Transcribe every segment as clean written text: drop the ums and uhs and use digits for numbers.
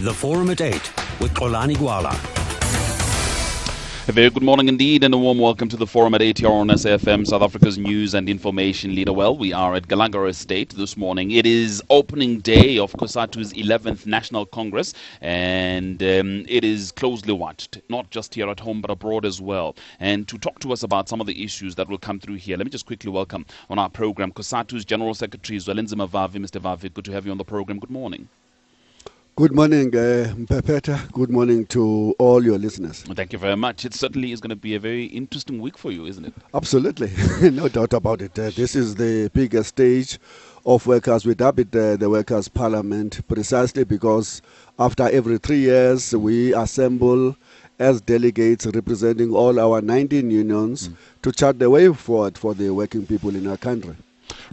The Forum at 8 with Xolani Gwala. A very good morning indeed, and a warm welcome to the Forum at 8 here on SAFM, South Africa's news and information leader. Well, we are at Galagara Estate this morning. It is opening day of COSATU's 11th National Congress, and it is closely watched, not just here at home but abroad as well. And to talk to us about some of the issues that will come through here, let me just quickly welcome on our program COSATU's General Secretary Zwelinzima Vavi. Mr. Vavi, good to have you on the program. Good morning. Good morning, Mpepeta. Good morning to all your listeners. Well, thank you very much. It certainly is going to be a very interesting week for you, isn't it? Absolutely. No doubt about it. This is the biggest stage of workers. We dub it the Workers' Parliament precisely because after every 3 years we assemble as delegates representing all our 19 unions to chart the way forward for the working people in our country.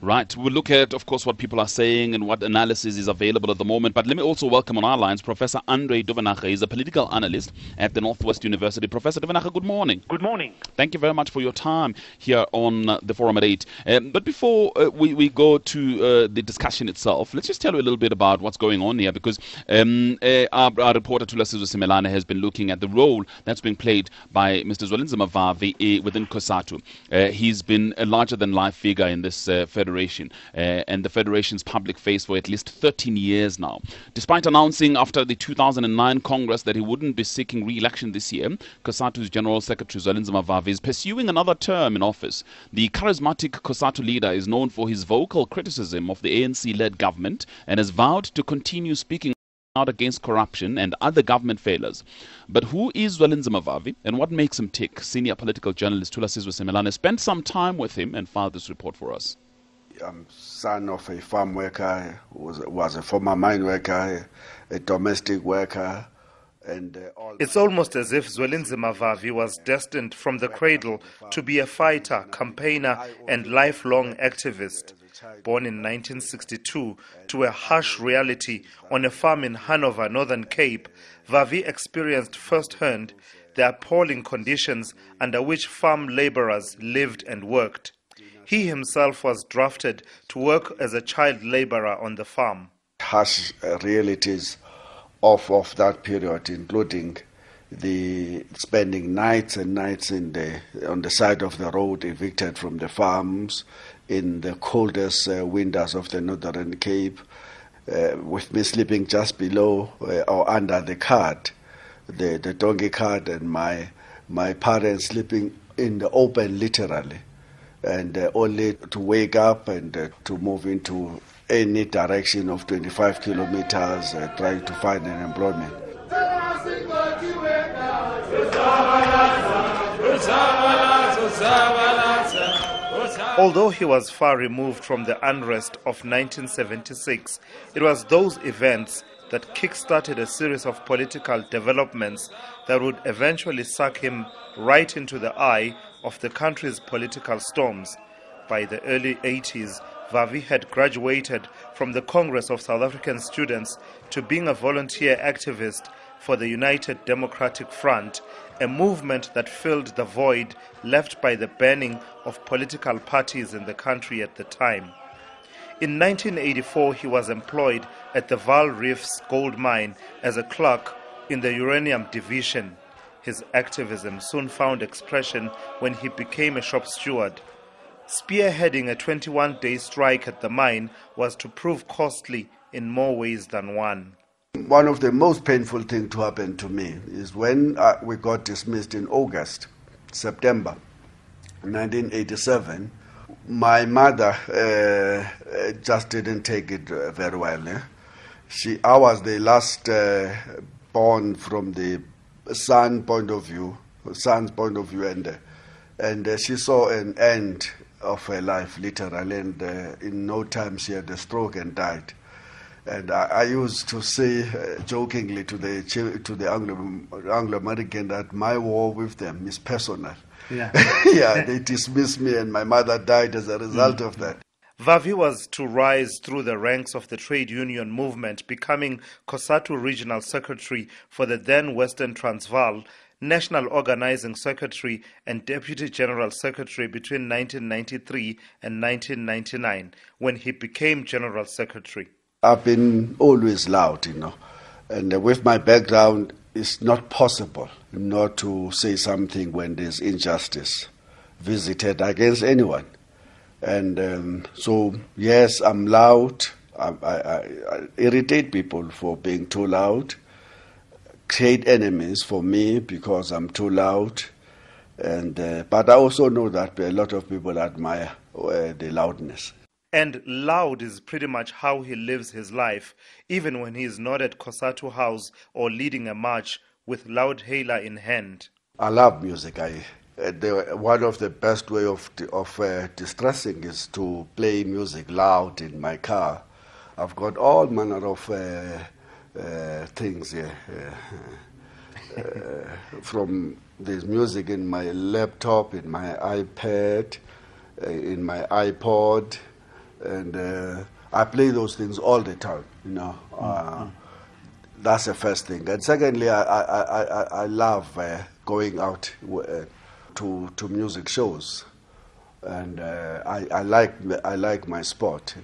Right. We'll look at, of course, what people are saying and what analysis is available at the moment. But let me also welcome on our lines Professor Andre Duvenache. He's a political analyst at the Northwest University. Professor Duvenache, good morning. Good morning. Thank you very much for your time here on the Forum at 8. But before we go to the discussion itself, let's just tell you a little bit about what's going on here, because our reporter Thulasizwe Simelane has been looking at the role that's being played by Mr. Zwelinzima Vavi within COSATU. He's been a larger-than-life figure in this federation and the federation's public face for at least 13 years now. Despite announcing after the 2009 Congress that he wouldn't be seeking re-election this year, COSATU's General Secretary Zwelinzima Vavi is pursuing another term in office. The charismatic COSATU leader is known for his vocal criticism of the ANC-led government and has vowed to continue speaking out against corruption and other government failures. But who is Zwelinzima Vavi and what makes him tick? Senior political journalist Thulasizwe Simelane spent some time with him and filed this report for us. I'm son of a farm worker, was a former mine worker, a domestic worker. It's almost as if Zwelinzima Vavi was destined from the cradle to be a fighter, campaigner and lifelong activist. Born in 1962 to a harsh reality on a farm in Hanover, Northern Cape, Vavi experienced firsthand the appalling conditions under which farm laborers lived and worked. He himself was drafted to work as a child laborer on the farm. Harsh realities of that period, including the spending nights and nights on the side of the road, evicted from the farms, in the coldest winters of the Northern Cape, with me sleeping just below or under the cart, the donkey cart, and my parents sleeping in the open, literally. And only to wake up and to move into any direction of 25 kilometers trying to find an employment. Although he was far removed from the unrest of 1976, it was those events that kick-started a series of political developments that would eventually suck him right into the eye of the country's political storms. By the early 80s, Vavi had graduated from the Congress of South African Students to being a volunteer activist for the United Democratic Front, a movement that filled the void left by the banning of political parties in the country at the time. In 1984, he was employed at the Vaal Reefs gold mine as a clerk in the uranium division. His activism soon found expression when he became a shop steward. Spearheading a 21-day strike at the mine was to prove costly in more ways than one. One of the most painful things to happen to me is when we got dismissed in September 1987. My mother just didn't take it very well. I was the last born from the son's point of view, and she saw an end of her life, literally, and in no time she had a stroke and died. And I used to say jokingly to the Anglo-American that my war with them is personal. Yeah. Yeah, they dismissed me and my mother died as a result of that. Vavi was to rise through the ranks of the trade union movement, becoming COSATU Regional Secretary for the then Western Transvaal, National Organizing Secretary and Deputy General Secretary between 1993 and 1999, when he became General Secretary. I've been always loud, And with my background, it's not possible not to say something when there's injustice visited against anyone. And so, yes, I'm loud. I irritate people for being too loud, create enemies for me because I'm too loud. But I also know that a lot of people admire the loudness. And loud is pretty much how he lives his life, even when he is not at COSATU House or leading a march with loud hailer in hand. I love music. One of the best way of distressing is to play music loud in my car. I've got all manner of things here. From there's music in my laptop, in my iPad, in my iPod, and I play those things all the time. That's the first thing. And secondly, I love going out to music shows, and I like my sport.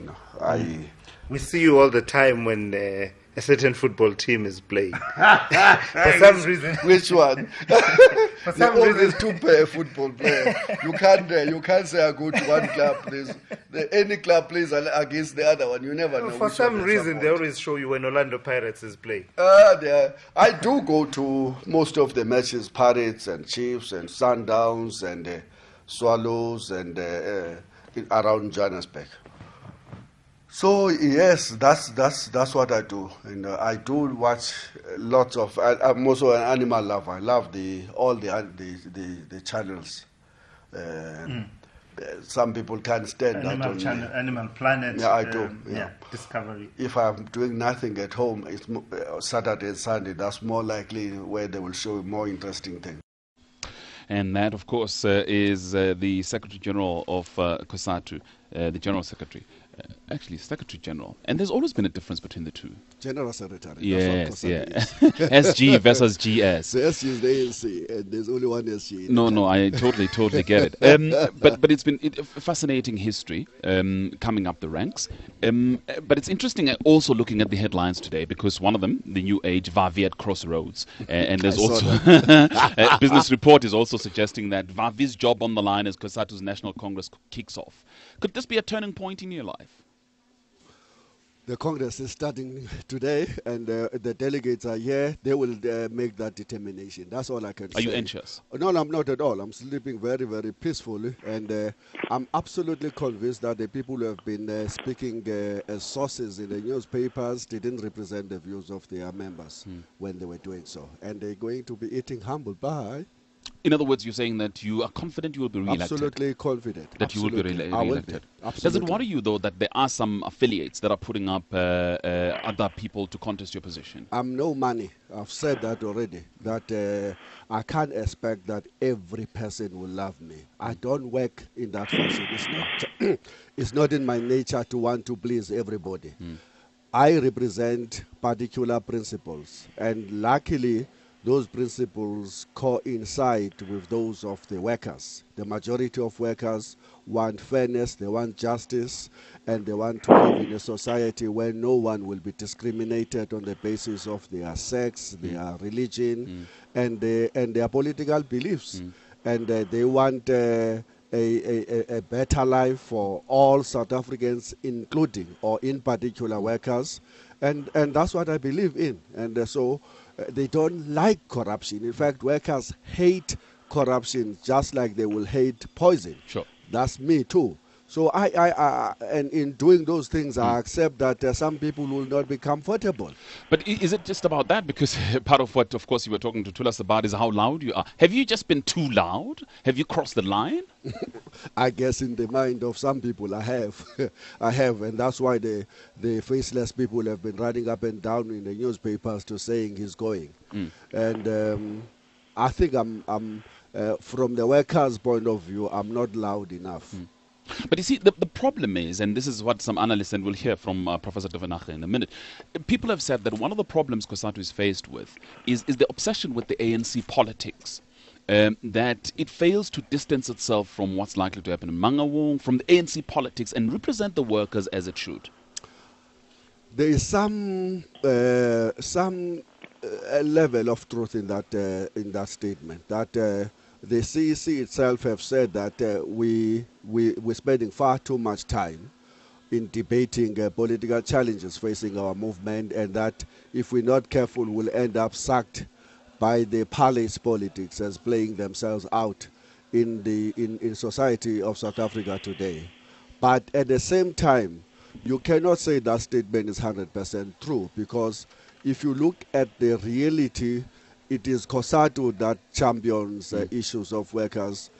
We see you all the time when a certain football team is playing. For some reason. Which one? For some Always reason. two football players. You can't say I go to one club. Any club plays against the other one. You never know. For some reason, they always show you when Orlando Pirates is playing. I do go to most of the matches, Pirates and Chiefs and Sundowns and Swallows and around Johannesburg. So yes, that's what I do, and I do watch lots of. I'm also an animal lover. I love all the channels. Some people can't stand that on me. Animal Planet. Yeah, I do. Discovery. If I'm doing nothing at home, it's Saturday and Sunday. That's more likely where they will show more interesting things. And that, of course, is the Secretary General of COSATU, the General Secretary. Actually, Secretary General. And there's always been a difference between the two. General Secretary. Yes, yeah. SG versus GS. The SG is the ANC, and there's only one SG. No, I totally get it. But it's been a fascinating history coming up the ranks. But it's interesting also looking at the headlines today, because one of them, the New Age, Vavi at Crossroads. And there's also Business Report is also suggesting that Vavi's job on the line as COSATU's National Congress kicks off. Could this be a turning point in your life? The Congress is starting today, and the delegates are here. They will make that determination. That's all I can say. Are you anxious? No, I'm not at all. I'm sleeping very, very peacefully, and I'm absolutely convinced that the people who have been speaking as sources in the newspapers didn't represent the views of their members when they were doing so. And they're going to be eating humble pie. In other words, you're saying that you are confident you will be re-elected? Absolutely confident. That you will be re-elected? Does it worry you, though, that there are some affiliates that are putting up other people to contest your position? I'm no money. I've said that already, that I can't expect that every person will love me. I don't work in that fashion. It's not in my nature to want to please everybody. I represent particular principles, and luckily, those principles coincide with those of the workers. The majority of workers want fairness, they want justice, and they want to live in a society where no one will be discriminated on the basis of their sex, their religion, and their political beliefs. And they want a better life for all South Africans, including or in particular workers. And that's what I believe in. And so they don't like corruption. In fact, workers hate corruption just like they will hate poison. Sure. That's me too. So and in doing those things, I accept that some people will not be comfortable. But is it just about that? Because part of what, of course, you were talking to Tulas about is how loud you are. Have you just been too loud? Have you crossed the line? I guess in the mind of some people I have. I have, and that's why the faceless people have been running up and down in the newspapers to saying he's going. And I think I'm from the workers' point of view, I'm not loud enough. But you see, the problem is, and this is what some analysts, and we'll hear from Professor Devenache in a minute, people have said that one of the problems COSATU is faced with is the obsession with the ANC politics. That it fails to distance itself from what's likely to happen in Mangaung, from the ANC politics, and represent the workers as it should. There is some level of truth in that statement. That the CEC itself have said that we're spending far too much time in debating political challenges facing our movement, and that if we're not careful, we'll end up sucked by the palace politics as playing themselves out in society of South Africa today. But at the same time, you cannot say that statement is 100% true, because if you look at the reality, it is COSATU that champions issues of workers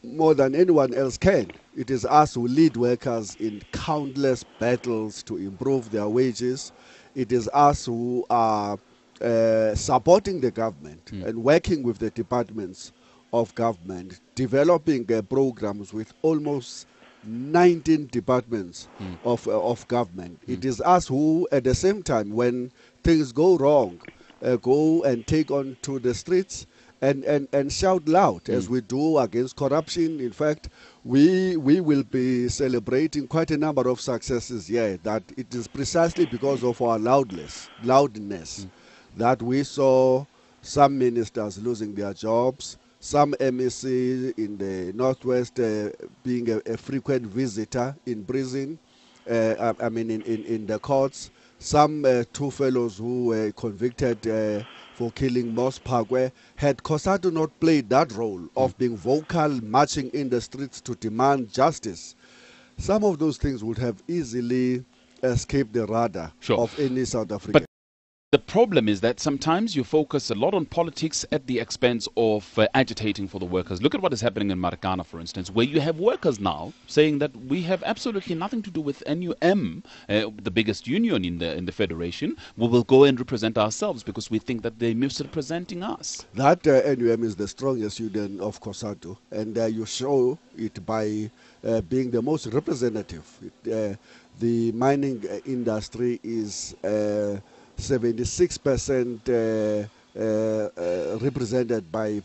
more than anyone else can. It is us who lead workers in countless battles to improve their wages. It is us who are supporting the government and working with the departments of government, developing programs with almost 19 departments of government. It is us who, at the same time, when things go wrong, go and take on to the streets and shout loud, as we do against corruption. In fact, we will be celebrating quite a number of successes here. That it is precisely because of our loudness that we saw some ministers losing their jobs, some MEC in the Northwest being a frequent visitor in prison, in the courts, some two fellows who were convicted for killing Mos Phakwe. Had COSATU not played that role of being vocal, marching in the streets to demand justice, some of those things would have easily escaped the radar of any South African. But the problem is that sometimes you focus a lot on politics at the expense of agitating for the workers. Look at what is happening in Marikana, for instance, where you have workers now saying that we have absolutely nothing to do with NUM, the biggest union in the federation. We will go and represent ourselves because we think that they're misrepresenting us. That NUM is the strongest union of COSATU, and you show it by being the most representative. The mining industry is 76% represented by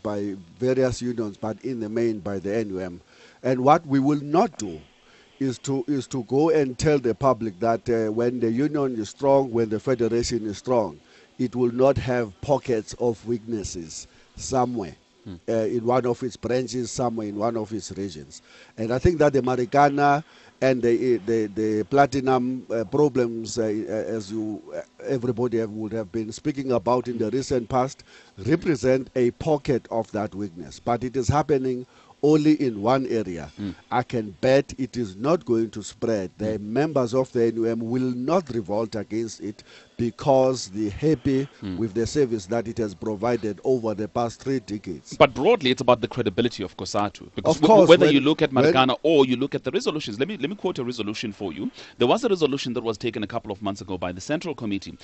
various unions, but in the main by the NUM. And what we will not do is to go and tell the public that when the union is strong, when the federation is strong, it will not have pockets of weaknesses somewhere. In one of its branches, somewhere in one of its regions. And I think that the Marikana and the platinum problems, as everybody would have been speaking about in the recent past, represent a pocket of that weakness. But it is happening only in one area. I can bet it is not going to spread. The members of the NUM will not revolt against it because they're happy with the service that it has provided over the past 3 decades. But broadly, it's about the credibility of COSATU. Because of course, whether you look at Marikana or you look at the resolutions, let me quote a resolution for you. There was a resolution that was taken a couple of months ago by the Central Committee,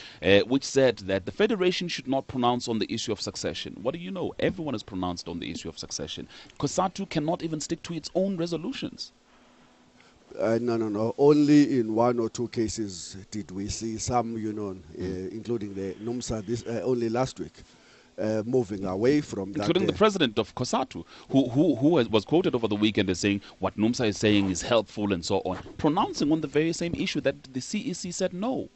which said that the Federation should not pronounce on the issue of succession. What do you know? Everyone has pronounced on the issue of succession. COSATU cannot even stick to its own resolutions. No. Only in 1 or 2 cases did we see some union, including the NUMSA, only last week, moving away from that. Including the president of COSATU, who was quoted over the weekend as saying what NUMSA is saying is helpful and so on, pronouncing on the very same issue that the CEC said no.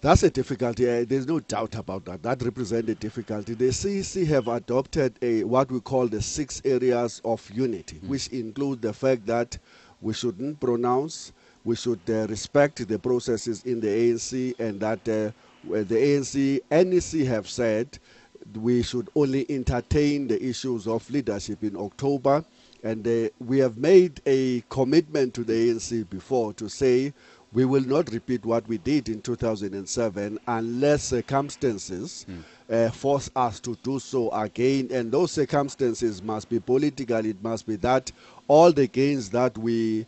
That's a difficulty. There's no doubt about that. That represents a difficulty. The CEC have adopted what we call the 6 areas of unity, which include the fact that we shouldn't pronounce, we should respect the processes in the ANC, and that the ANC, NEC have said we should only entertain the issues of leadership in October. And we have made a commitment to the ANC before to say we will not repeat what we did in 2007 unless circumstances force us to do so again. And those circumstances must be political. It must be that all the gains that we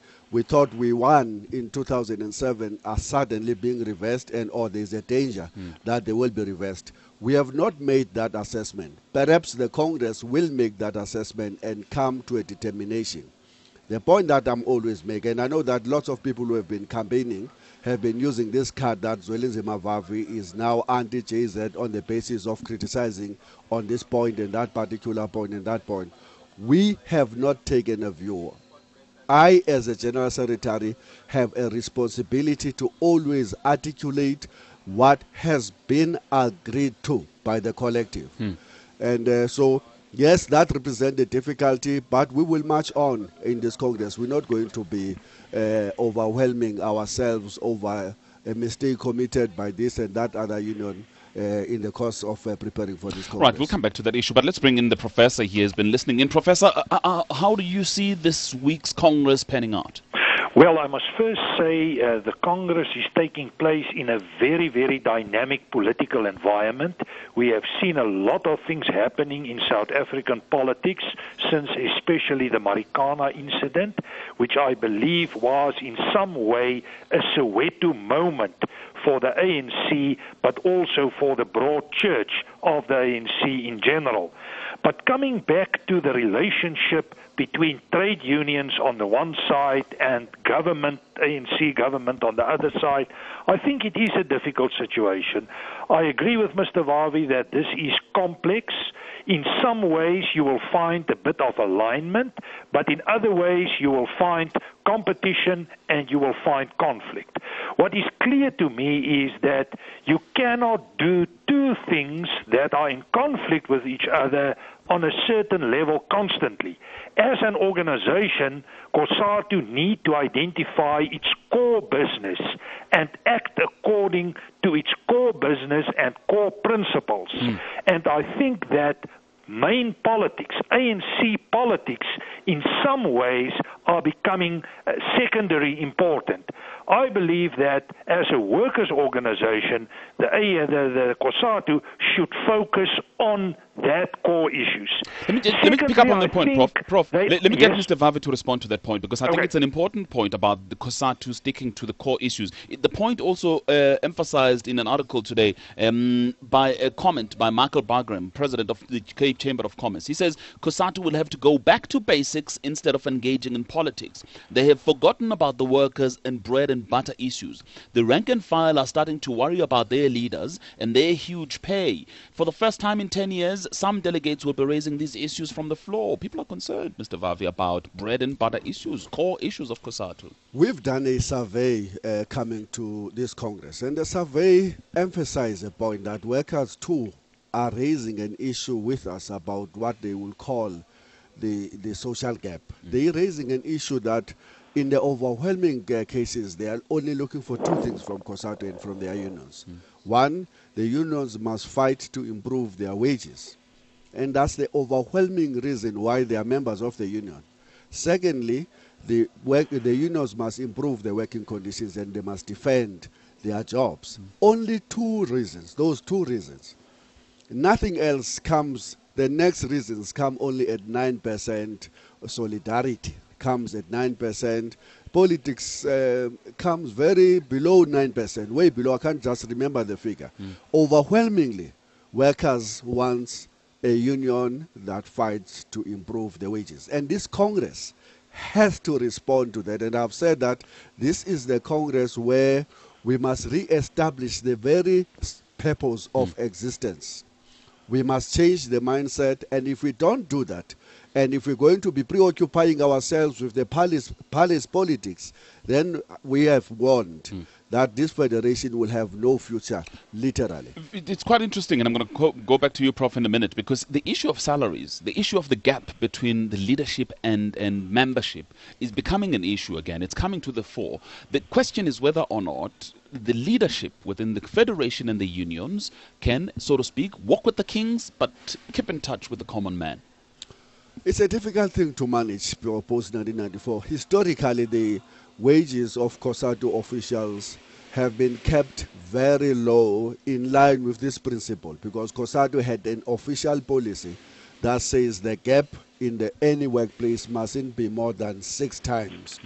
thought we won in 2007 are suddenly being reversed, and or there's a danger that they will be reversed. We have not made that assessment. Perhaps the Congress will make that assessment and come to a determination. The point that I'm always making, and I know that lots of people who have been campaigning have been using this card that Zwelinzima Vavi is now anti-JZ on the basis of criticizing on this point and that particular point and that point. We have not taken a view I, as a General Secretary, have a responsibility to always articulate what has been agreed to by the collective. And so, yes, that represents a difficulty, but we will march on in this Congress. We're not going to be overwhelming ourselves over a mistake committed by this and that other union in the course of preparing for this Congress. Right, we'll come back to that issue, but let's bring in the professor. He has been listening in. Professor, how do you see this week's Congress panning out? Well, I must first say the Congress is taking place in a very, very dynamic political environment. We have seen a lot of things happening in South African politics since especially the Marikana incident, which I believe was in some way a Soweto moment for the ANC, but also for the broad church of the ANC in general. But coming back to the relationship between trade unions on the one side and government, ANC government on the other side, I think it is a difficult situation. I agree with Mr. Vavi that this is complex. In some ways you will find a bit of alignment, but in other ways you will find competition and you will find conflict. What is clear to me is that you cannot do two things that are in conflict with each other on a certain level constantly. As an organization, COSATU need to identify its core business and act according to its core business and core principles. And I think that main politics, ANC politics, in some ways are becoming secondary important. I believe that as a workers' organization, the COSATU should focus on that core issues. Let me pick up on that point, Prof. Let me get Mr. Vavi to respond to that point, because I think it's an important point about the COSATU sticking to the core issues. The point also emphasized in an article today by a comment by Michael Bagram, president of the Cape Chamber of Commerce. He says COSATU will have to go back to basics instead of engaging in politics. They have forgotten about the workers and bread and butter issues. The rank and file are starting to worry about their leaders and their huge pay. For the first time in 10 years, some delegates will be raising these issues from the floor. People are concerned, Mr. Vavi, about bread and butter issues, core issues of COSATU. We've done a survey coming to this Congress, and the survey emphasized a point that workers too are raising an issue with us about what they will call the social gap. They're raising an issue that in the overwhelming cases, they are only looking for two things from COSATU and from their unions. One, the unions must fight to improve their wages. And that's the overwhelming reason why they are members of the union. Secondly, the unions must improve their working conditions and they must defend their jobs. Only two reasons, those two reasons. Nothing else comes, the next reasons come only at 9%, solidarity comes at 9%, politics comes very below 9%, way below, I can't just remember the figure. Overwhelmingly, workers want a union that fights to improve the wages. And this Congress has to respond to that. And I've said that this is the Congress where we must re-establish the very purpose of existence. We must change the mindset, and if we don't do that, and if we're going to be preoccupying ourselves with the palace politics, then we have warned that this federation will have no future, literally. It's quite interesting, and I'm going to go back to you, Prof, in a minute, because the issue of salaries, the issue of the gap between the leadership and membership is becoming an issue again. It's coming to the fore. The question is whether or not the leadership within the federation and the unions can, so to speak, walk with the kings, but keep in touch with the common man. It's a difficult thing to manage post-1994. Historically, the wages of COSATU officials have been kept very low in line with this principle, because COSATU had an official policy that says the gap in any workplace mustn't be more than 6 times,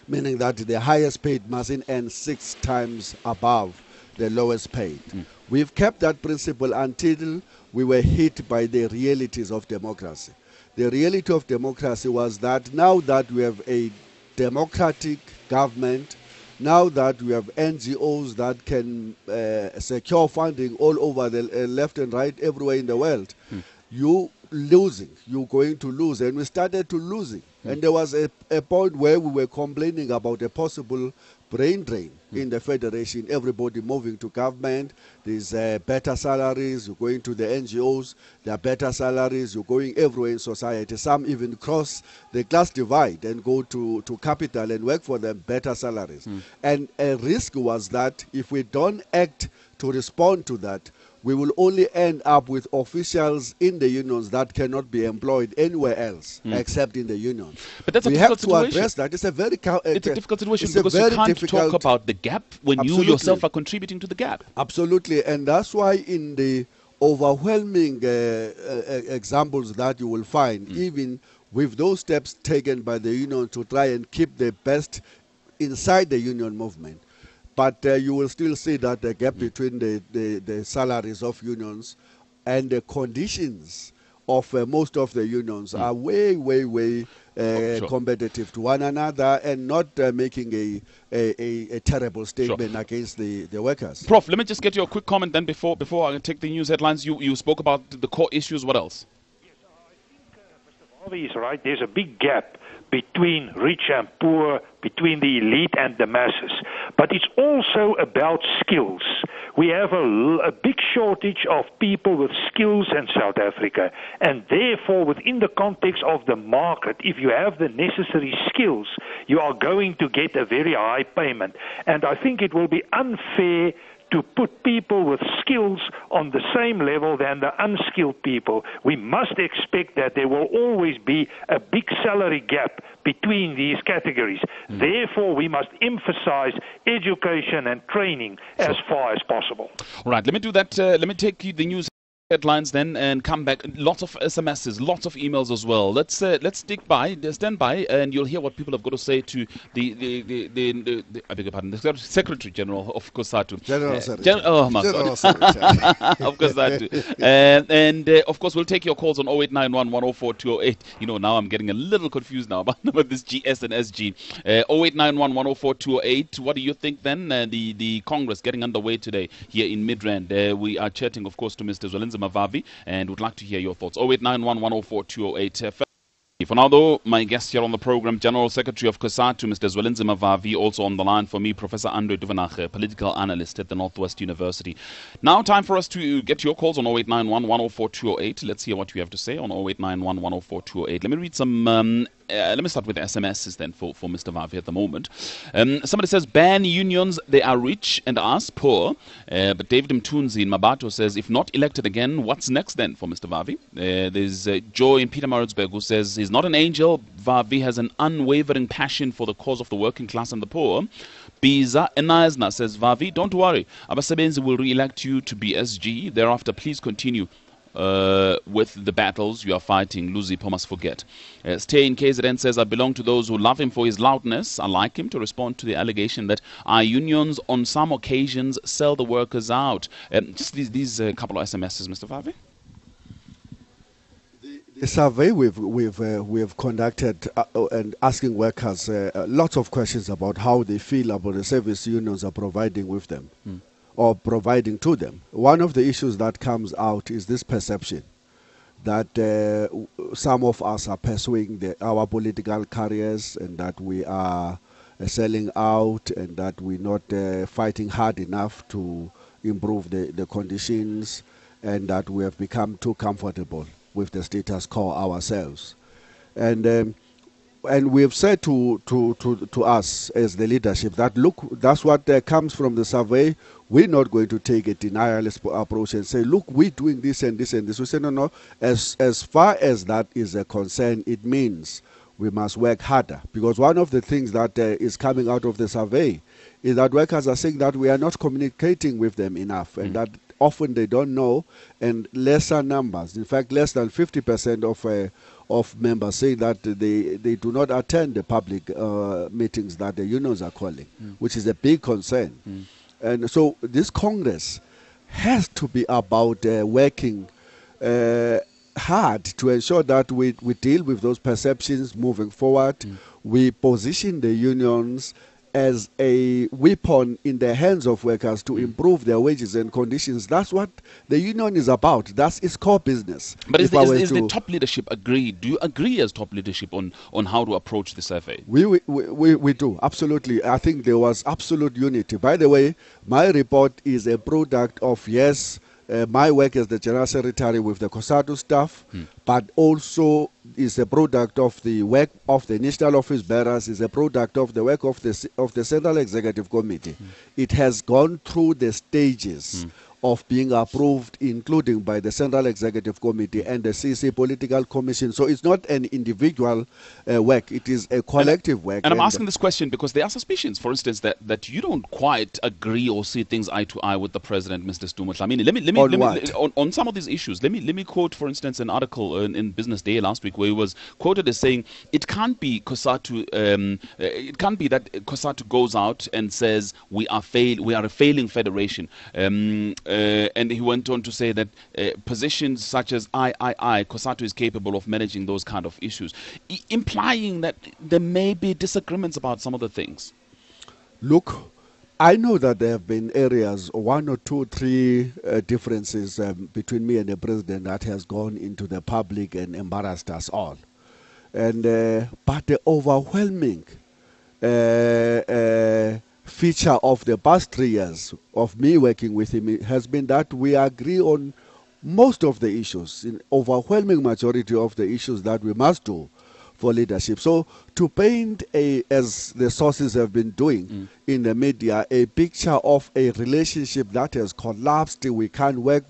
meaning that the highest paid mustn't earn 6 times above the lowest paid. We've kept that principle until we were hit by the realities of democracy. The reality of democracy was that now that we have a democratic government, now that we have NGOs that can secure funding all over the left and right everywhere in the world, you're going to lose. And we started to losing And there was a point where we were complaining about a possible brain drain in the federation, everybody moving to government. There's better salaries, you're going to the NGOs, there are better salaries, you're going everywhere in society. Some even cross the class divide and go to capital and work for them better salaries. And a risk was that if we don't act to respond to that, we will only end up with officials in the unions that cannot be employed anywhere else except in the union. But that's a we difficult have to situation. address that. It's a very it's a difficult situation because you can't talk about the gap when you yourself are contributing to the gap. Absolutely, and that's why in the overwhelming examples that you will find, even with those steps taken by the union to try and keep the best inside the union movement, but you will still see that the gap between the salaries of unions and the conditions of most of the unions are way competitive to one another and not making a terrible statement against the workers. Prof, let me just get your quick comment then before I take the news headlines. You spoke about the core issues. What else? Yes, I think Mr. Vavi is right. There's a big gap between rich and poor, between the elite and the masses. But it's also about skills. We have a big shortage of people with skills in South Africa. And therefore, within the context of the market, if you have the necessary skills, you are going to get a very high payment. And I think it will be unfair to put people with skills on the same level than the unskilled people. We must expect that there will always be a big salary gap between these categories. Therefore, we must emphasize education and training as far as possible. All right, let me do that. Let me take you the news headlines then and come back. Lots of SMSs, lots of emails as well. Let's stand by, and you'll hear what people have got to say to the I beg your pardon, the Secretary General of COSATU. General Secretary. Of COSATU. And of course, we'll take your calls on 0891 104 208. You know, now I'm getting a little confused now about this GS and SG. 0891 104 208. What do you think then? The Congress getting underway today here in Midrand. We are chatting, of course, to Mr. Zwelinzima Vavi, and would like to hear your thoughts. 0891 104 208. For now, though, my guest here on the program, General Secretary of COSATU, Mr. Zwelinzima Vavi, also on the line for me, Professor Andre Duvenage, political analyst at the Northwest University. Now, time for us to get your calls on 0891 104 208. Let's hear what you have to say on 0891 104 208. Let me read some. Let me start with SMSs then for Mr. Vavi at the moment. Somebody says, ban unions, they are rich and us poor. But David Mtunzi in Mabato says, if not elected again, what's next then for Mr. Vavi? There's Joe in Peter Maritzburg who says, he's not an angel. Vavi has an unwavering passion for the cause of the working class and the poor. Biza Enazna says, Vavi, don't worry. Abasebenzi will re-elect you to be SG. Thereafter, please continue with the battles you are fighting. Luzipo must forget. Stay in KZN says, I belong to those who love him for his loudness. I like him to respond to the allegation that our unions on some occasions sell the workers out. Just these couple of SMSs, Mr. Vavi. The survey we've conducted and asking workers lots of questions about how they feel about the service unions are providing with them. Or providing to them. One of the issues that comes out is this perception that some of us are pursuing our political careers and that we are selling out and that we're not fighting hard enough to improve the conditions and that we have become too comfortable with the status quo ourselves. And we have said to us as the leadership that, look, that's what comes from the survey. We're not going to take a denialist approach and say, look, we're doing this and this and this. We say, no. As far as that is a concern, it means we must work harder. Because one of the things that is coming out of the survey is that workers are saying that we are not communicating with them enough and that often they don't know, and lesser numbers. In fact, less than 50% of members say that they do not attend the public meetings that the unions are calling, which is a big concern. And so this Congress has to be about working hard to ensure that we deal with those perceptions moving forward. We position the unions as a weapon in the hands of workers to improve their wages and conditions. That's what the union is about. That's its core business. But is If the top leadership agree? Do you agree as top leadership on how to approach the survey? We do, absolutely. I think there was absolute unity. By the way, my report is a product of, yes, my work as the General Secretary with the COSATU staff, but also is a product of the work of the National Office Bearers, is a product of the work of the Central Executive Committee. It has gone through the stages of being approved, including by the Central Executive Committee and the CC Political Commission. So it's not an individual work, it is a collective work. And I'm asking this question because there are suspicions, for instance, that you don't quite agree or see things eye to eye with the president, Mr. Stumutla. I mean, on some of these issues, let me quote, for instance, an article in Business Day last week where he was quoted as saying it can't be COSATU, it can't be that COSATU goes out and says we are a failing federation. And he went on to say that positions such as COSATU is capable of managing those kind of issues, implying that there may be disagreements about some of the things. Look, I know that there have been areas, 1 or 2, 3 differences between me and the president that has gone into the public and embarrassed us all. And but the overwhelming feature of the past 3 years of me working with him has been that we agree on most of the issues, in overwhelming majority of the issues that we must do for leadership. So to paint as the sources have been doing in the media, a picture of a relationship that has collapsed, we can't work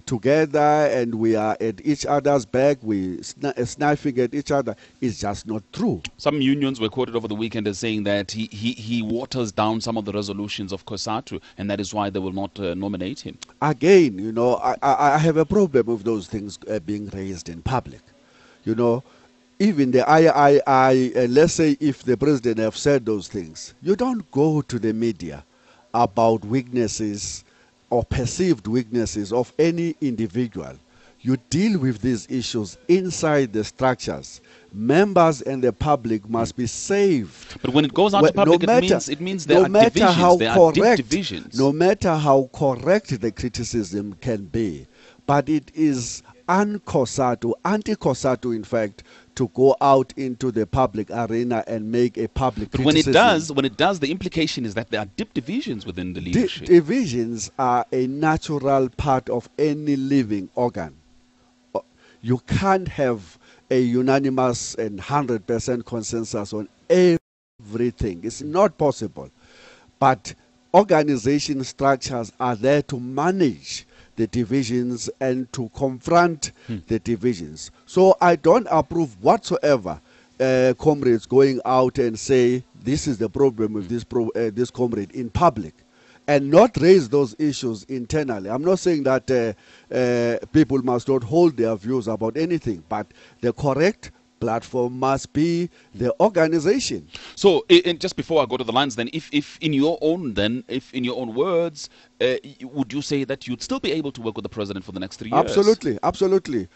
together and we are at each other's back, we sniping at each other, is just not true. Some unions were quoted over the weekend as saying that he waters down some of the resolutions of COSATU, and that is why they will not nominate him. Again, you know, I have a problem with those things being raised in public. You know, even the III, let's say if the president have said those things, you don't go to the media about weaknesses or perceived weaknesses of any individual. You deal with these issues inside the structures. Members and the public must be saved. But when it goes out to public, it means there are divisions. There are deep divisions. No matter how correct the criticism can be, but it is anti-COSATU, in fact, to go out into the public arena and make a public criticism. But when it does, the implication is that there are deep divisions within the leadership. Divisions are a natural part of any living organ. You can't have a unanimous and 100% consensus on everything. It's not possible. But organization structures are there to manage the divisions and to confront the divisions. So I don't approve whatsoever comrades going out and say this is the problem with this comrade in public and not raise those issues internally. I'm not saying that people must not hold their views about anything, but the correct platform must be the organization. So, just before I go to the lines, then, if in your own words, would you say that you'd still be able to work with the president for the next 3 years? Absolutely, absolutely.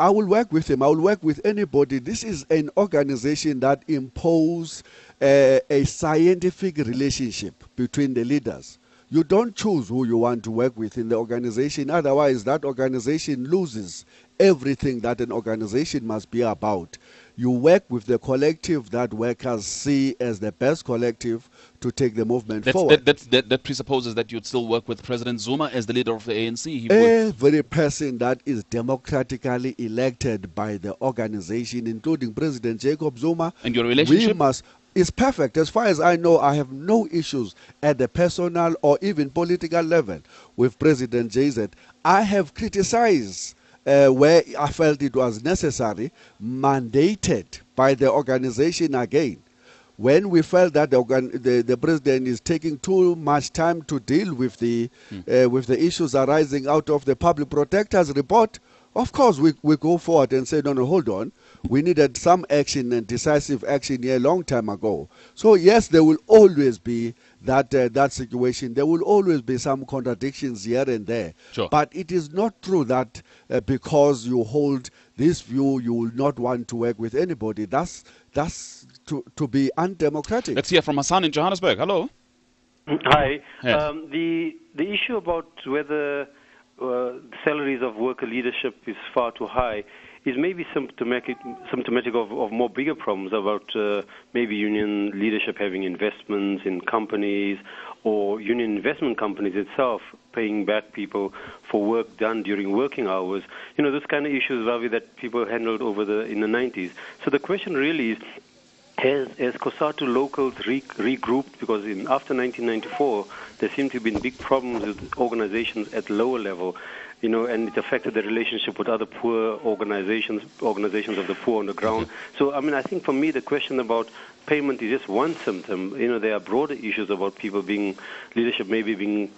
I will work with him. I will work with anybody. This is an organization that imposes a scientific relationship between the leaders. You don't choose who you want to work with in the organization. Otherwise, that organization loses everything that an organization must be about. You work with the collective that workers see as the best collective to take the movement forward. That presupposes that you'd still work with President Zuma as the leader of the ANC. Every person that is democratically elected by the organization, including President Jacob Zuma, and your relationship is perfect. As far as I know, I have no issues at the personal or even political level with President JZ. I have criticized where I felt it was necessary, mandated by the organization again. When we felt that the president is taking too much time to deal with the issues arising out of the public protector's report, of course we go forward and say, no, hold on. We needed some action and decisive action here a long time ago. So yes, there will always be that situation. There will always be some contradictions here and there. Sure. But it is not true that because you hold this view, you will not want to work with anybody. That's to be undemocratic. Let's hear from Hassan in Johannesburg. Hello. Hi. Yeah. The issue about whether salaries of worker leadership is far too high is maybe symptomatic of more bigger problems about maybe union leadership having investments in companies, or union investment companies itself paying back people for work done during working hours. You know, those kind of issues, Vavi, that people handled in the 90s. So the question really is, has COSATU locals regrouped? Because after 1994, there seem to have been big problems with organizations at lower level, you know, and it affected the relationship with other poor organizations of the poor on the ground. So, I mean, I think for me, the question about payment is just one symptom. You know, there are broader issues about people leadership maybe being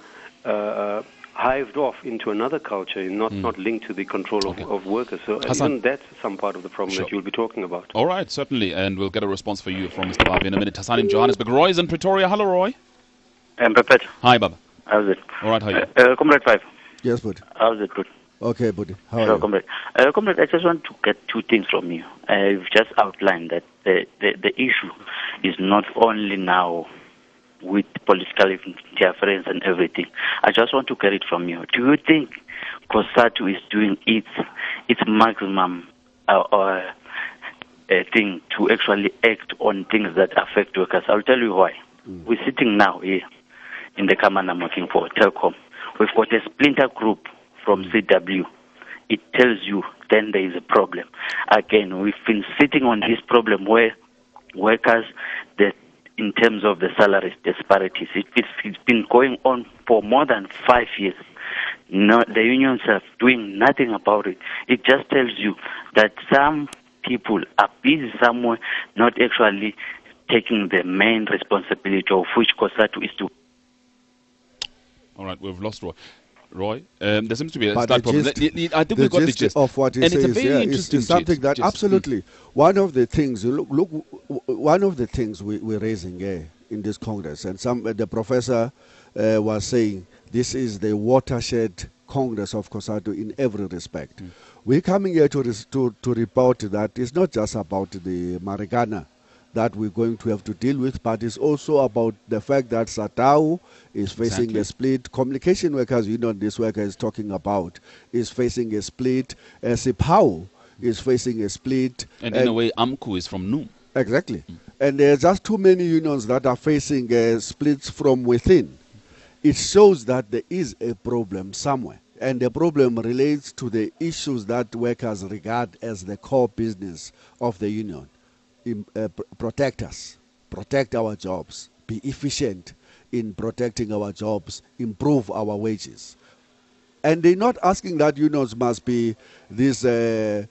hived off into another culture and not linked to the control of workers. So even that's some part of the problem that you'll be talking about. All right, certainly, and we'll get a response for you from Mr. Vavi in a minute. Hassan in Johannesburg. Roy is in Pretoria. Hello, Roy. I'm prepared. Hi, Baba. How's it? All right, how are you? Comrade 5. Yes, buddy. How's it? Good. Okay, buddy. How are So, you? Comrade. Comrade, I just want to get two things from you. You've just outlined that the issue is not only now with political interference and everything. I just want to get it from you. Do you think COSATU is doing its maximum thing to actually act on things that affect workers? I'll tell you why. We're sitting now here in the command I'm working for, Telkom. We've got a splinter group from CW. It tells you then there is a problem. Again, we've been sitting on this problem where workers, that in terms of the salaries disparities, it's been going on for more than 5 years. No, the unions are doing nothing about it. It just tells you that some people are busy somewhere, not actually taking the main responsibility of which COSATU is to. All right, we've lost Roy. Roy, there seems to be a But slight problem. I think we got the gist of what he and says. it's a very interesting is something gist. that absolutely one of the things. One of the things we're raising here in this Congress, and the professor was saying this is the watershed Congress of COSATU in every respect. We're coming here to report that it's not just about the Marikana that we're going to have to deal with, but it's also about the fact that SATAU is facing a split. Communication workers union, this worker is talking about, is facing a split. SIPAU is facing a split. And in a way, AMCU is from NUM. Exactly. And there's just too many unions that are facing splits from within. It shows that there is a problem somewhere. And the problem relates to the issues that workers regard as the core business of the union. Protect us, protect our jobs, be efficient in protecting our jobs, improve our wages. And they're not asking that unions must be these messiahs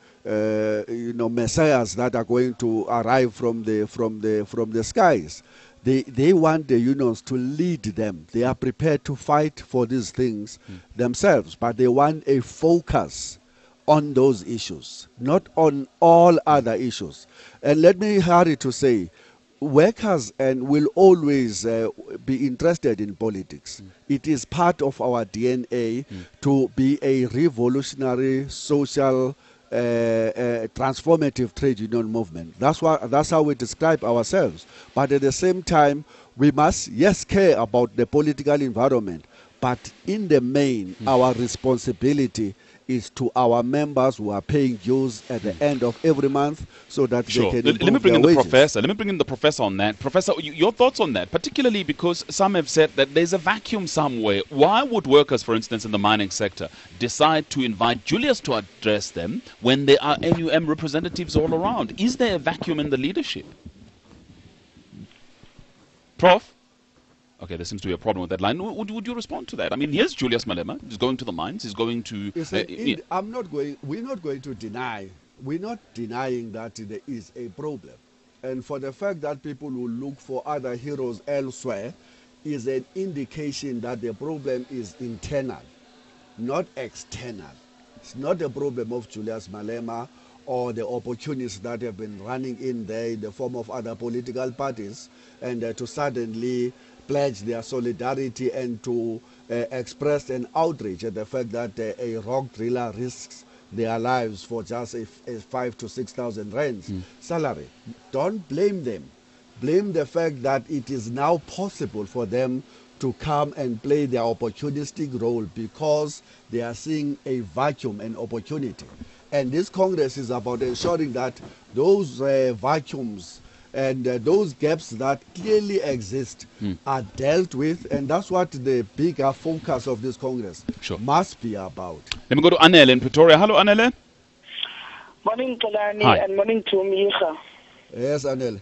that are going to arrive from the skies. They want the unions to lead them. They are prepared to fight for these things themselves, but they want a focus on those issues, not on all other issues. And let me hurry to say, workers will always be interested in politics. It is part of our DNA to be a revolutionary, social, transformative trade union movement. That's how we describe ourselves. But at the same time, we must, yes, care about the political environment, but in the main, our responsibility is to our members who are paying dues at the end of every month, so that they can improve Let me bring in their the wages. professor. Let me bring in the professor on that. Professor, your thoughts on that, particularly because some have said that there's a vacuum somewhere. Why would workers, for instance, in the mining sector, decide to invite Julius to address them when there are NUM representatives all around? Is there a vacuum in the leadership? Prof? Okay, there seems to be a problem with that line. Would you respond to that? I mean, here's Julius Malema. He's going to the mines. He's going to... We're not going to deny. We're not denying that there is a problem. And for the fact that people will look for other heroes elsewhere is an indication that the problem is internal, not external. It's not the problem of Julius Malema or the opportunists that have been running in there in the form of other political parties, and to suddenly pledge their solidarity and to express an outrage at the fact that a rock driller risks their lives for just a 5,000 to 6,000 rands salary. Don't blame them. blame the fact that it is now possible for them to come and play their opportunistic role because they are seeing a vacuum, an opportunity. And this Congress is about ensuring that those vacuums and those gaps that clearly exist are dealt with, and that's what the bigger focus of this Congress must be about. Let me go to Anele in Pretoria. Hello, Anele. Morning, Tolani, and morning to Micha. Yes, Anele.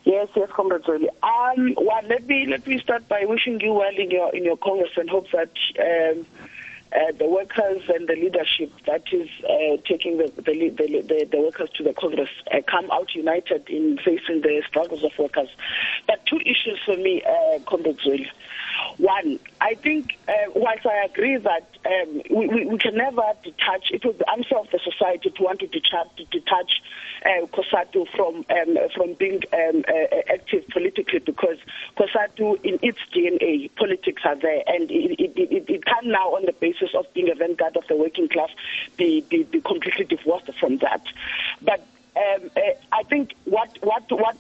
Yes, Comrade Zoli. Well, let me start by wishing you well in your Congress and hope that the workers and the leadership that is taking the workers to the Congress come out united in facing the struggles of workers. But two issues for me, Comrade Zoli. One, I think, whilst I agree that we can never detach, it was the answer of the society to want to detach COSATU from being active politically, because COSATU, in its DNA, politics are there, and it can now, on the basis of being a vanguard of the working class, be completely divorced from that. But I think what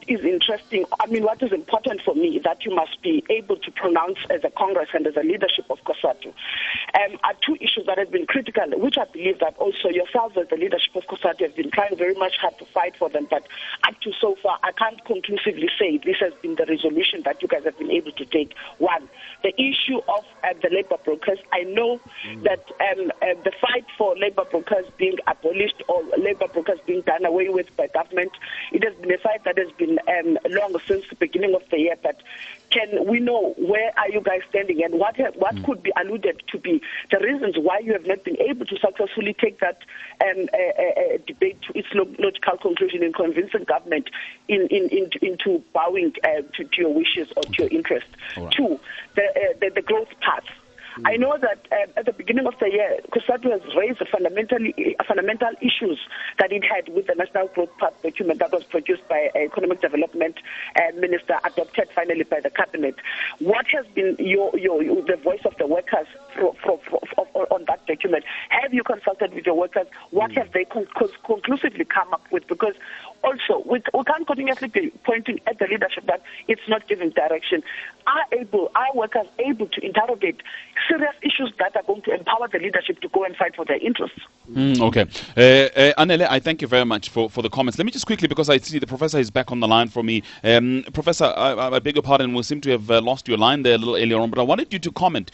is interesting, what is important for me, that you must be able to pronounce as a Congress and as a leadership of COSATU, are two issues that have been critical, which I believe that also yourselves as the leadership of COSATU have been trying very much hard to fight for them, but up to so far, I can't conclusively say this has been the resolution that you guys have been able to take. One, the issue of the labor brokers. I know that the fight for labor brokers being abolished or labor brokers being done away with by government, it has been a fight that has been long since the beginning of the year. But can we know where are you guys standing, and what could be alluded to be the reasons why you have not been able to successfully take that debate to its logical conclusion in convincing government into bowing to your wishes or to your interest? Right. Two, the growth path. I know that at the beginning of the year, COSATU has raised the fundamental issues that it had with the National Growth Path document that was produced by Economic Development Minister, adopted finally by the Cabinet. What has been the voice of the workers on that document? Have you consulted with your workers? What have they conclusively come up with? Because also, we can't continuously be pointing at the leadership that it's not giving direction. Are workers able to interrogate serious issues that are going to empower the leadership to go and fight for their interests? Okay. Anele, I thank you very much for the comments. Let me just quickly, because I see the professor is back on the line for me. Professor, I beg your pardon, we seem to have lost your line there a little earlier on, but I wanted you to comment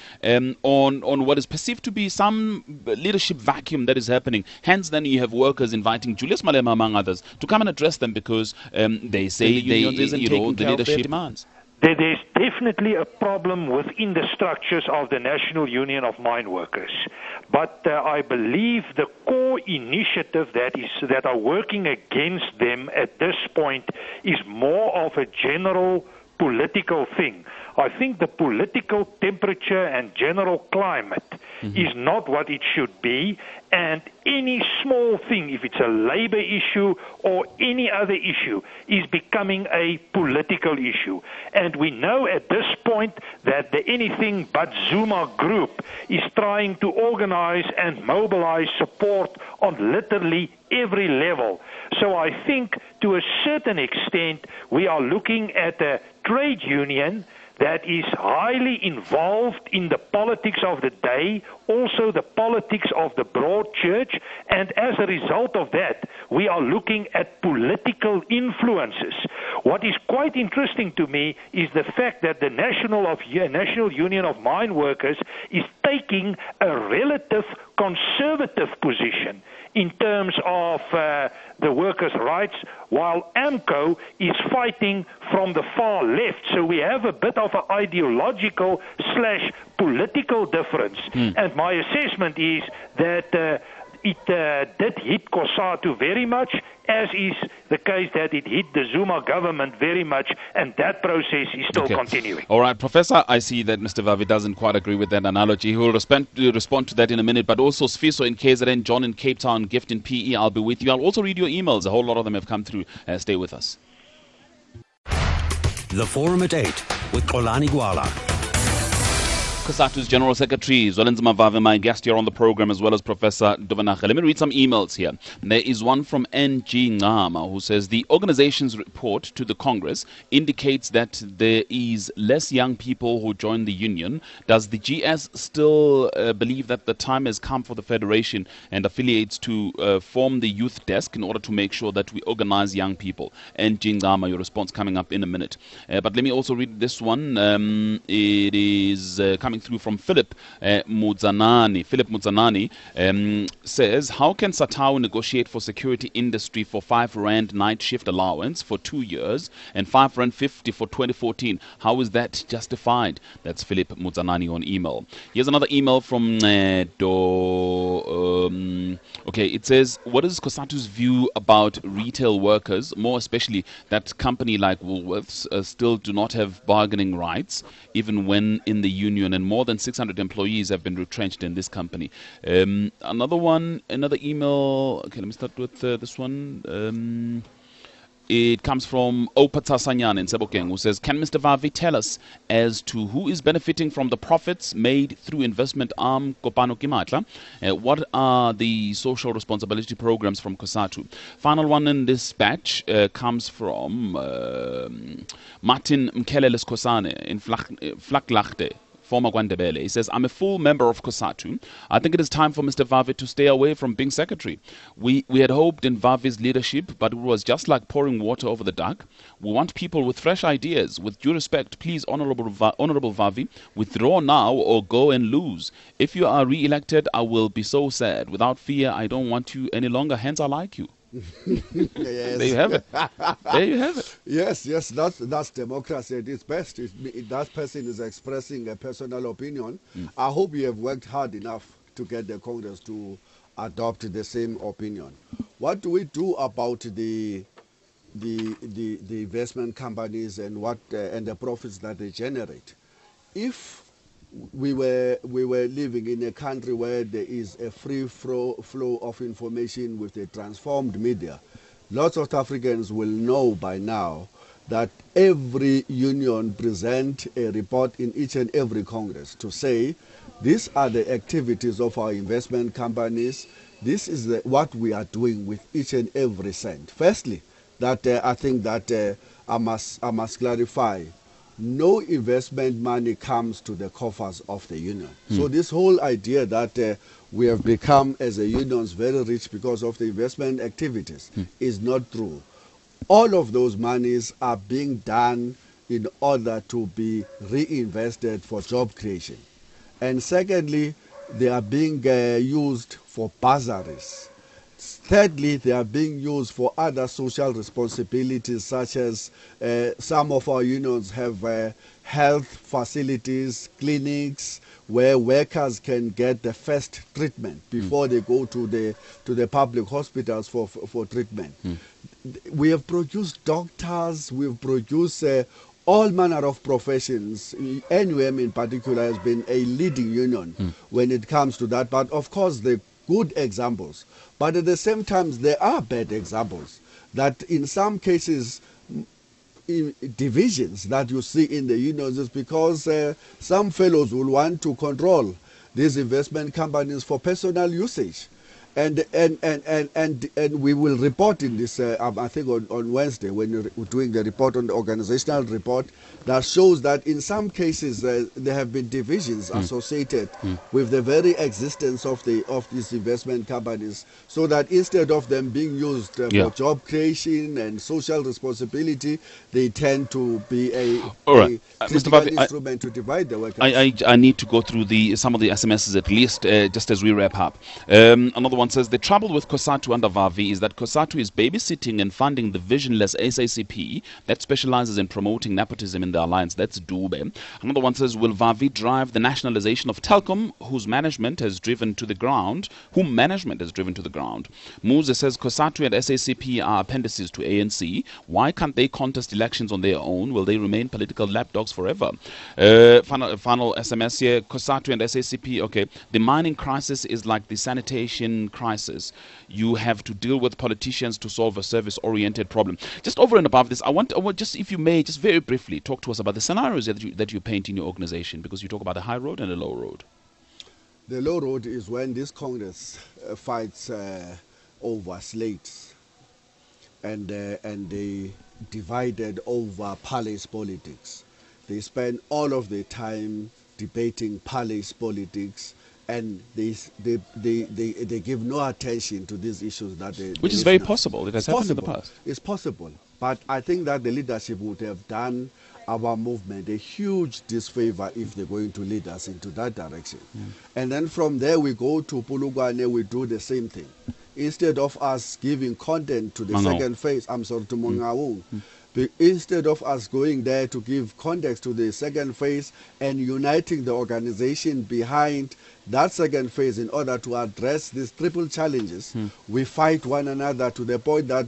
on what is perceived to be some leadership vacuum that is happening. Hence, then you have workers inviting Julius Malema, among others, to come and address them because they say the leadership demands. There's definitely a problem within the structures of the National Union of Mine Workers. But I believe the core initiative that are working against them at this point is more of a general political thing. I think the political temperature and general climate is not what it should be, and any small thing, if it's a labor issue or any other issue, is becoming a political issue. And we know at this point that the Anything But Zuma group is trying to organize and mobilize support on literally every level. So I think to a certain extent we are looking at a trade union that is highly involved in the politics of the day, also the politics of the broad church, and as a result of that, we are looking at political influences. What is quite interesting to me is the fact that the National Union of Mine Workers is taking a relative conservative position in terms of the workers' rights, while AMCO is fighting from the far left. So we have a bit of an ideological / political difference. And my assessment is that it did hit COSATU very much, as is the case that it hit the Zuma government very much, and that process is still continuing. All right, Professor, I see that Mr. Vavi doesn't quite agree with that analogy. He will respond to that in a minute, but also Sfiso in KZN, John in Cape Town, Gift in PE, I'll be with you. I'll also read your emails. A whole lot of them have come through. Stay with us. The Forum at 8 with Xolani Gwala. COSATU's General Secretary, Zwelinzima Vavi, my guest here on the program, as well as Professor Dovanakhe. Let me read some emails here. There is one from NG Ngama who says, the organization's report to the Congress indicates that there is less young people who join the union. Does the GS still believe that the time has come for the Federation and affiliates to form the youth desk in order to make sure that we organize young people? NG Ngama, your response coming up in a minute. But let me also read this one. It is coming through from Philip Mudzanani. Philip Mudzanani says, how can COSATU negotiate for security industry for 5 Rand night shift allowance for 2 years and 5 Rand 50 for 2014? How is that justified? That's Philip Mudzanani on email. Here's another email from okay, it says, what is COSATU's view about retail workers, more especially that company like Woolworths still do not have bargaining rights, even when in the union, and more than 600 employees have been retrenched in this company? Another email. Okay, let me start with this one. It comes from Opata Sanyan in Sebokeng, who says, can Mr. Vavi tell us as to who is benefiting from the profits made through investment arm Kopano Kimatla? What are the social responsibility programs from COSATU? Final one in this batch comes from Martin Mkelele Skosane in Flaklachte, former Gwandebele. He says, I'm a full member of COSATU. I think it is time for Mr. Vavi to stay away from being secretary. We had hoped in Vavi's leadership, but it was just like pouring water over the duck. We want people with fresh ideas. With due respect, please, Honorable Vavi, withdraw now or go and lose. If you are re-elected, I will be so sad. Without fear, I don't want you any longer. Hence, I like you. Yes. There you have it. There you have it. Yes, that's democracy at its best. That person is expressing a personal opinion. I hope you have worked hard enough to get the Congress to adopt the same opinion. What do we do about the investment companies and and the profits that they generate? If we were living in a country where there is a free flow of information with a transformed media, lots of South Africans will know by now that every union present a report in each and every Congress to say, these are the activities of our investment companies, this is what we are doing with each and every cent. Firstly, that I think that I must clarify, no investment money comes to the coffers of the union. So this whole idea that we have become as a unions very rich because of the investment activities is not true. All of those monies are being done in order to be reinvested for job creation. And secondly, they are being used for bursaries. Thirdly, they are being used for other social responsibilities, such as some of our unions have health facilities, clinics, where workers can get the first treatment before they go to the public hospitals for treatment. We have produced doctors, we have produced all manner of professions. NUM in particular has been a leading union when it comes to that. But of course, the good examples. But at the same time, there are bad examples that in some cases, divisions that you see in the unions is because some fellows will want to control these investment companies for personal usage. And we will report in this, I think on Wednesday, when we're doing the report on the organizational report, that shows that in some cases there have been divisions associated with the very existence of these investment companies, so that instead of them being used for job creation and social responsibility, they tend to be a Mr. Vavi, instrument to divide the workers. I need to go through some of the SMSs at least, just as we wrap up. Another one says, the trouble with COSATU under Vavi is that COSATU is babysitting and funding the visionless SACP that specializes in promoting nepotism in the alliance. That's Dube. Another one says, will Vavi drive the nationalization of Telkom, whom management has driven to the ground? Muze says, COSATU and SACP are appendices to ANC. Why can't they contest elections on their own? Will they remain political lapdogs forever? Final SMS here, COSATU and SACP, okay. The mining crisis is like the sanitation human crisis, you have to deal with politicians to solve a service-oriented problem. Just over and above this, I want just, if you may, just very briefly talk to us about the scenarios that you paint in your organization, because you talk about a high road and a low road. The low road is when this Congress fights over slates, and they divided over palace politics. They spend all of their time debating palace politics, and they give no attention to these issues that which is very possible. It has happened in the past. It's possible, but I think that the leadership would have done our movement a huge disfavor if they're going to lead us into that direction. And then from there we go to Pulugwane, we do the same thing. Instead of us giving content to the second phase, to Mangaung, instead of us going there to give context to the second phase and uniting the organization behind that second phase in order to address these triple challenges, we fight one another to the point that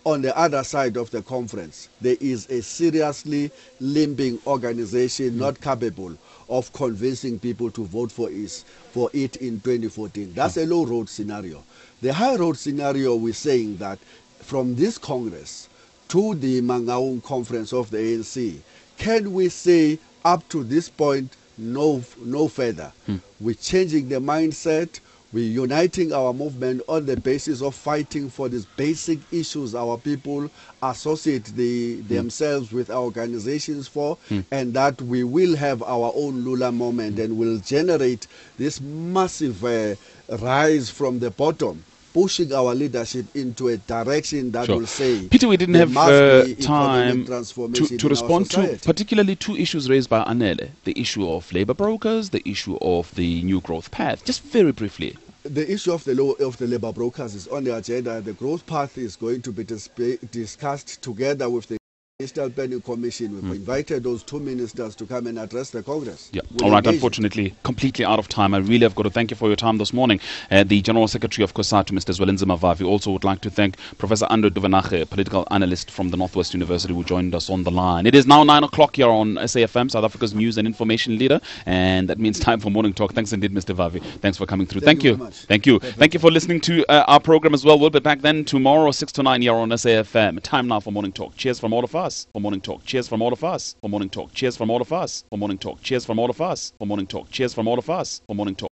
on the other side of the conference, there is a seriously limping organization not capable of convincing people to vote for it in 2014. That's a low road scenario. The high road scenario, we're saying that from this Congress to the Mangaung conference of the ANC, can we say up to this point no further? We're changing the mindset. We're uniting our movement on the basis of fighting for these basic issues our people associate themselves with our organizations for, and that we will have our own Lula moment and will generate this massive rise from the bottom, pushing our leadership into a direction that will say, Peter, we didn't have time to respond to particularly two issues raised by Anele, the issue of labor brokers, the issue of the new growth path. Just very briefly. The issue of the labor brokers is on the agenda. The growth path is going to be discussed together with the National Planning Commission. We've invited those two ministers to come and address the Congress. Yeah. All right. Unfortunately, completely out of time. I really have got to thank you for your time this morning. The General Secretary of COSATU, Mr. Zwelinzima Vavi, also would like to thank Professor Andrew Duvenache, political analyst from the Northwest University, who joined us on the line. It is now 9 o'clock here on SAFM, South Africa's news and information leader, and that means time for Morning Talk. Thanks indeed, Mr. Vavi. Thanks for coming through. Thank you. Thank you. Thank you for listening to our program as well. We'll be back then tomorrow, 6 to 9 here on SAFM. Time now for Morning Talk. Cheers from all of us for Morning Talk. Cheers from all of us for Morning Talk. Cheers from all of us for Morning Talk. Cheers from all of us for Morning Talk. Cheers from all of us for Morning Talk.